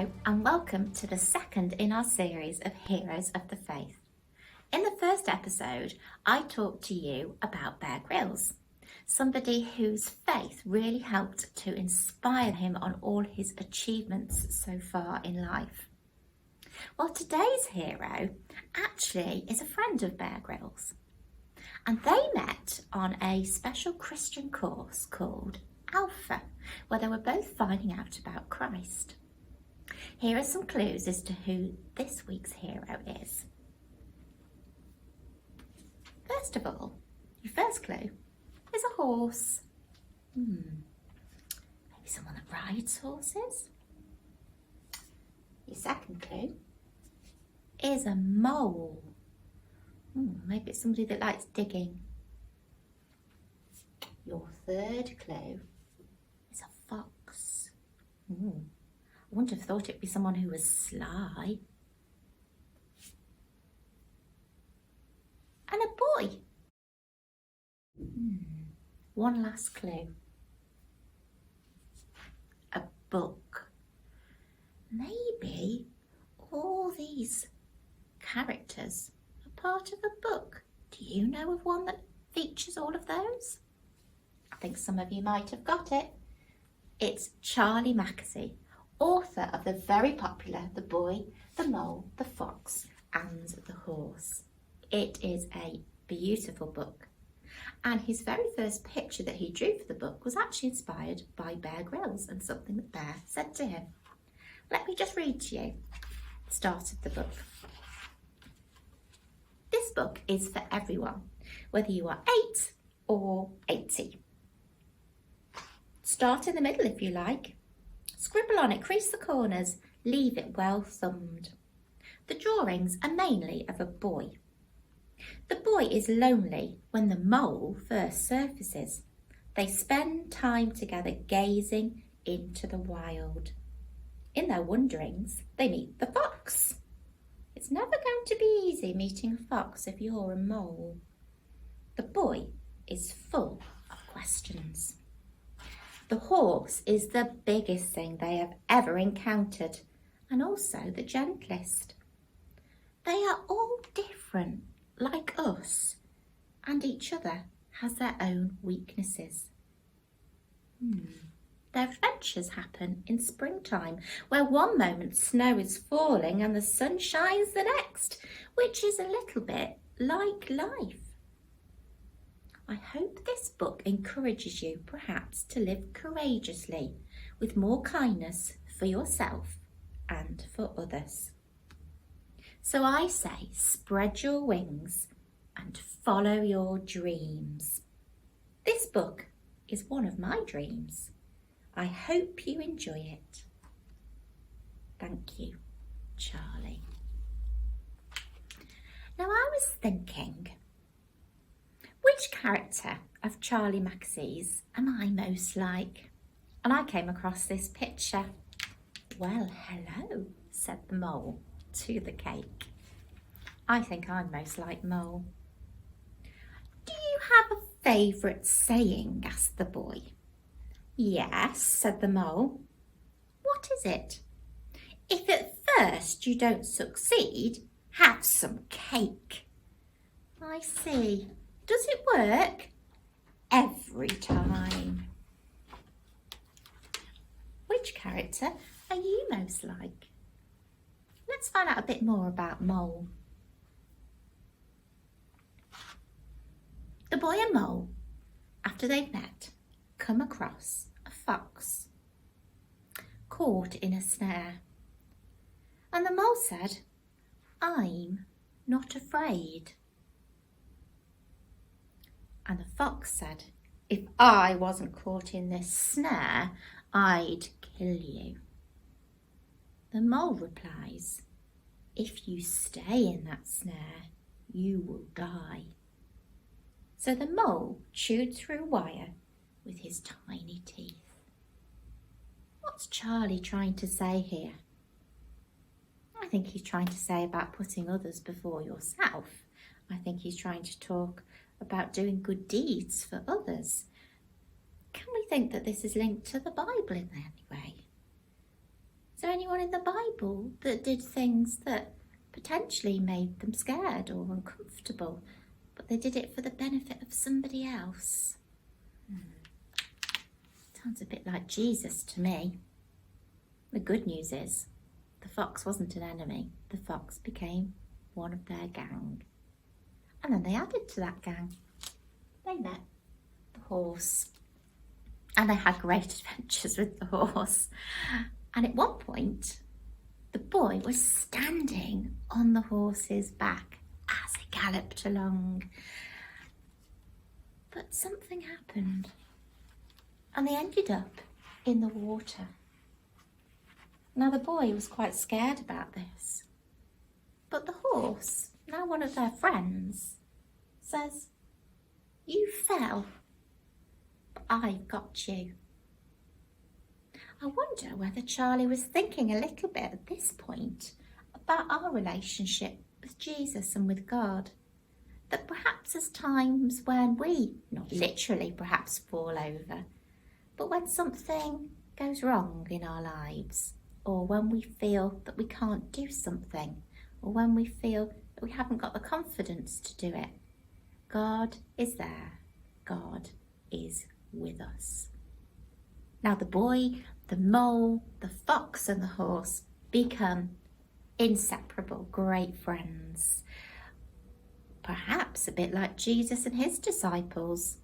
Hello and welcome to the second in our series of Heroes of the Faith. In the first episode, I talked to you about Bear Grylls, somebody whose faith really helped to inspire him on all his achievements so far in life. Well, today's hero actually is a friend of Bear Grylls, and they met on a special Christian course called Alpha, where they were both finding out about Christ. Here are some clues as to who this week's hero is. First of all, your first clue is a horse. Maybe someone that rides horses. Your second clue is a mole. Maybe it's somebody that likes digging. Your third clue is a fox. I wouldn't have thought it'd be someone who was sly. And a boy. One last clue. A book. Maybe all these characters are part of a book. Do you know of one that features all of those? I think some of you might have got it. It's Charlie Mackesy, author of the very popular The Boy, the Mole, the Fox and the Horse. It is a beautiful book, and his very first picture that he drew for the book was actually inspired by Bear Grylls and something that Bear said to him. Let me just read to you the start of the book. This book is for everyone, whether you are 8 or 80. Start in the middle if you like. Scribble on it, crease the corners, leave it well thumbed. The drawings are mainly of a boy. The boy is lonely when the mole first surfaces. They spend time together gazing into the wild. In their wanderings, they meet the fox. It's never going to be easy meeting a fox if you're a mole. The boy is full of questions. The horse is the biggest thing they have ever encountered, and also the gentlest. They are all different, like us, and each other has their own weaknesses. Their adventures happen in springtime, where one moment snow is falling and the sun shines the next, which is a little bit like life. I hope this book encourages you perhaps to live courageously with more kindness for yourself and for others. So I say, spread your wings and follow your dreams. This book is one of my dreams. I hope you enjoy it. Thank you, Charlie. Now I was thinking, which character of Charlie Mackesy's am I most like? And I came across this picture. Well, hello, said the mole to the cake. I think I'm most like Mole. Do you have a favourite saying? Asked the boy. Yes, said the mole. What is it? If at first you don't succeed, have some cake. I see. Does it work? Every time. Which character are you most like? Let's find out a bit more about Mole. The boy and Mole, after they've met, come across a fox caught in a snare. And the mole said, I'm not afraid. And the fox said, if I wasn't caught in this snare, I'd kill you. The mole replies, if you stay in that snare, you will die. So the mole chewed through wire with his tiny teeth. What's Charlie trying to say here? I think he's trying to say about putting others before yourself. I think he's trying to talk about doing good deeds for others. Can we think that this is linked to the Bible in any way? there anyone in the Bible that did things that potentially made them scared or uncomfortable, but they did it for the benefit of somebody else? Sounds a bit like Jesus to me. The good news is, the fox wasn't an enemy. The fox became one of their gang. And then they added to that gang. They met the horse. And they had great adventures with the horse. And at one point, the boy was standing on the horse's back as it galloped along. But something happened. And they ended up in the water. Now the boy was quite scared about this. But the horse, now one of their friends, says, "You fell, but I've got you." I wonder whether Charlie was thinking a little bit at this point about our relationship with Jesus and with God. That perhaps there's times when we, not literally perhaps fall over, but when something goes wrong in our lives, or when we feel that we can't do something, or when we feel that we haven't got the confidence to do it, God is there. God is with us. Now the boy, the mole, the fox and the horse become inseparable, great friends. Perhaps a bit like Jesus and his disciples.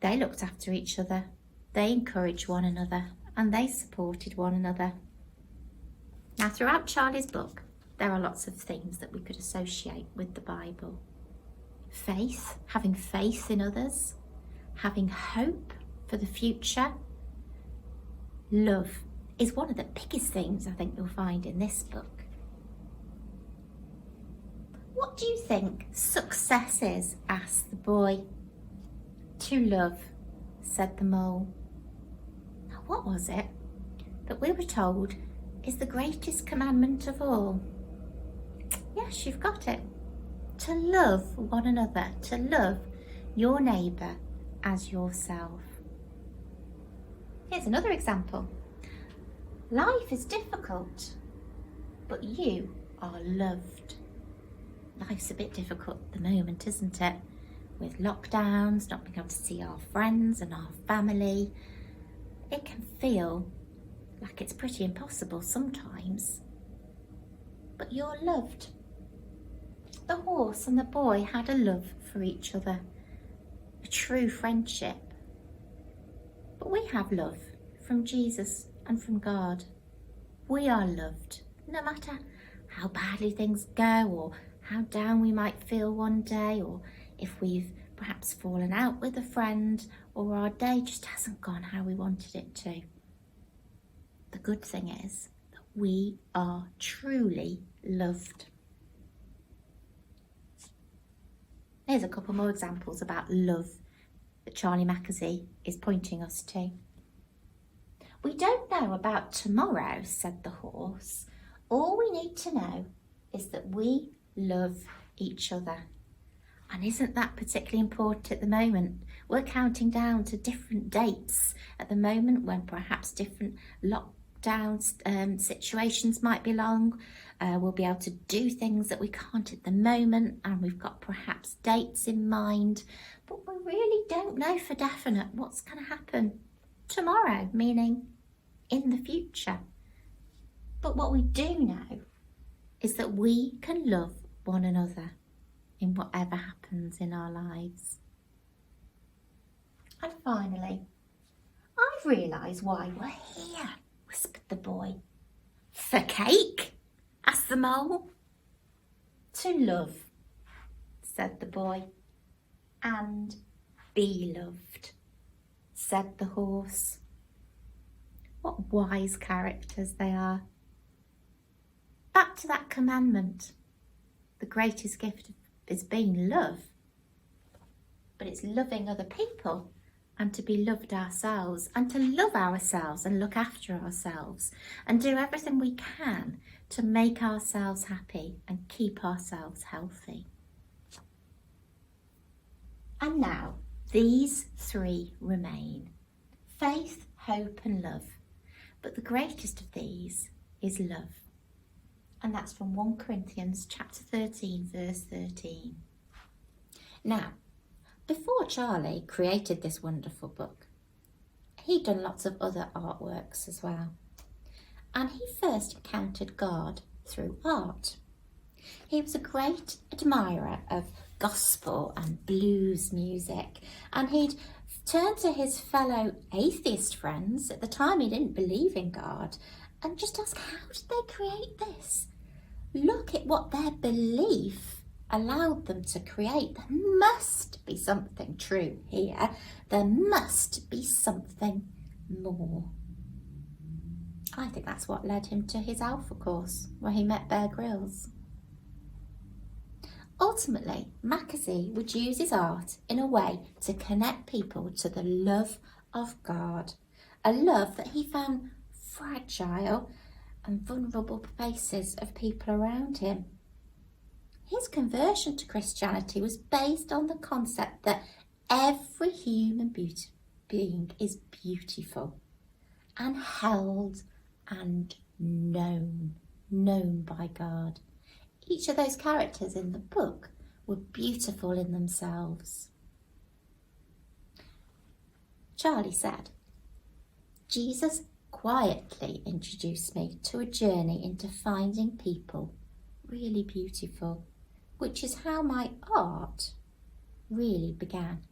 They looked after each other. They encouraged one another and they supported one another. Now throughout Charlie's book, there are lots of things that we could associate with the Bible. Faith, having faith in others, having hope for the future. Love is one of the biggest things I think you'll find in this book. What do you think success is? Asked the boy. To love, said the mole. Now what was it that we were told is the greatest commandment of all? Yes, you've got it. To love one another, to love your neighbour as yourself. Here's another example. Life is difficult, but you are loved. Life's a bit difficult at the moment, isn't it? With lockdowns, not being able to see our friends and our family. It can feel like it's pretty impossible sometimes. But you're loved. The horse and the boy had a love for each other, a true friendship. But we have love from Jesus and from God. We are loved, no matter how badly things go or how down we might feel one day, or if we've perhaps fallen out with a friend or our day just hasn't gone how we wanted it to. The good thing is that we are truly loved. Here's a couple more examples about love that Charlie Mackesy is pointing us to. We don't know about tomorrow, said the horse. All we need to know is that we love each other. And isn't that particularly important at the moment? We're counting down to different dates at the moment when perhaps different lockdown situations might be long. We'll be able to do things that we can't at the moment, and we've got perhaps dates in mind, but we really don't know for definite what's going to happen tomorrow, meaning in the future. But what we do know is that we can love one another in whatever happens in our lives. And finally, I've realised why we're here, whispered the boy. For cake? Asked the mole. To love, said the boy. And be loved, said the horse. What wise characters they are. Back to that commandment. The greatest gift is being love, but it's loving other people and to be loved ourselves and to love ourselves and look after ourselves and do everything we can to make ourselves happy and keep ourselves healthy. And now these three remain: faith, hope and love. But the greatest of these is love. And that's from 1 Corinthians chapter 13, verse 13. Now, before Charlie created this wonderful book, he'd done lots of other artworks as well. And he first encountered God through art. He was a great admirer of gospel and blues music, and he'd turn to his fellow atheist friends, at the time he didn't believe in God, and just ask, how did they create this? Look at what their belief allowed them to create. There must be something true here. There must be something more. I think that's what led him to his Alpha course, where he met Bear Grylls. Ultimately, Mackesy would use his art in a way to connect people to the love of God, a love that he found fragile and vulnerable faces of people around him. His conversion to Christianity was based on the concept that every human being is beautiful and held and known by God. Each of those characters in the book were beautiful in themselves. Charlie said, Jesus quietly introduced me to a journey into finding people really beautiful, which is how my art really began.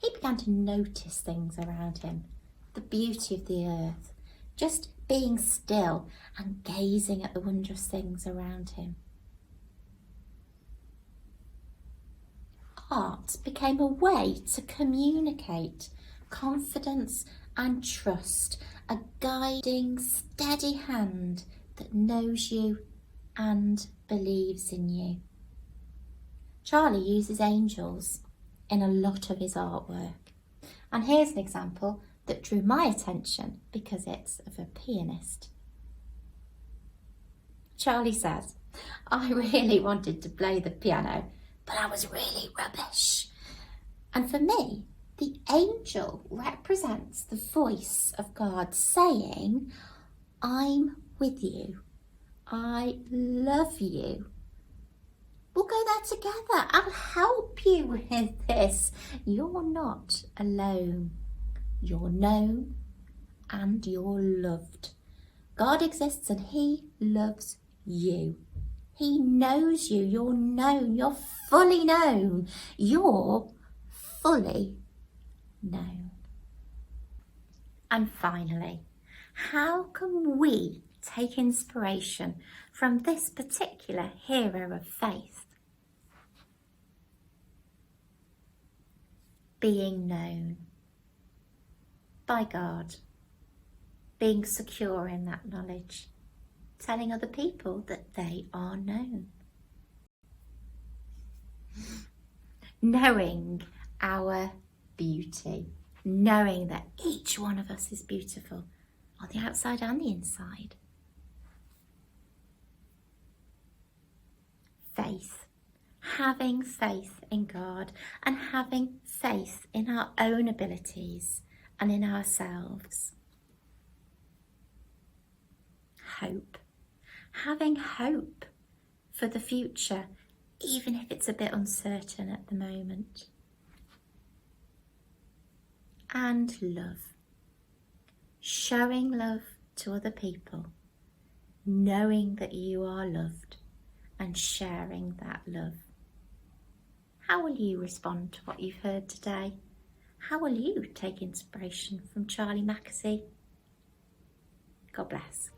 He began to notice things around him, the beauty of the earth, just being still and gazing at the wondrous things around him. Art became a way to communicate confidence and trust, a guiding, steady hand that knows you and believes in you. Charlie uses angels in a lot of his artwork. And here's an example that drew my attention because it's of a pianist. Charlie says, I really wanted to play the piano, but I was really rubbish. And for me, the angel represents the voice of God saying, I'm with you. I love you. We'll go there together. I'll help you with this. You're not alone. You're known and you're loved. God exists and he loves you. He knows you. You're known. You're fully known. You're fully known. And finally, how can we take inspiration from this particular hero of faith? Being known by God, being secure in that knowledge, telling other people that they are known. Knowing our beauty, knowing that each one of us is beautiful on the outside and the inside. Faith, having faith in God and having faith in our own abilities and in ourselves. Hope, having hope for the future, even if it's a bit uncertain at the moment. And love, showing love to other people, knowing that you are loved and sharing that love. How will you respond to what you've heard today? How will you take inspiration from Charlie Mackesy? God bless.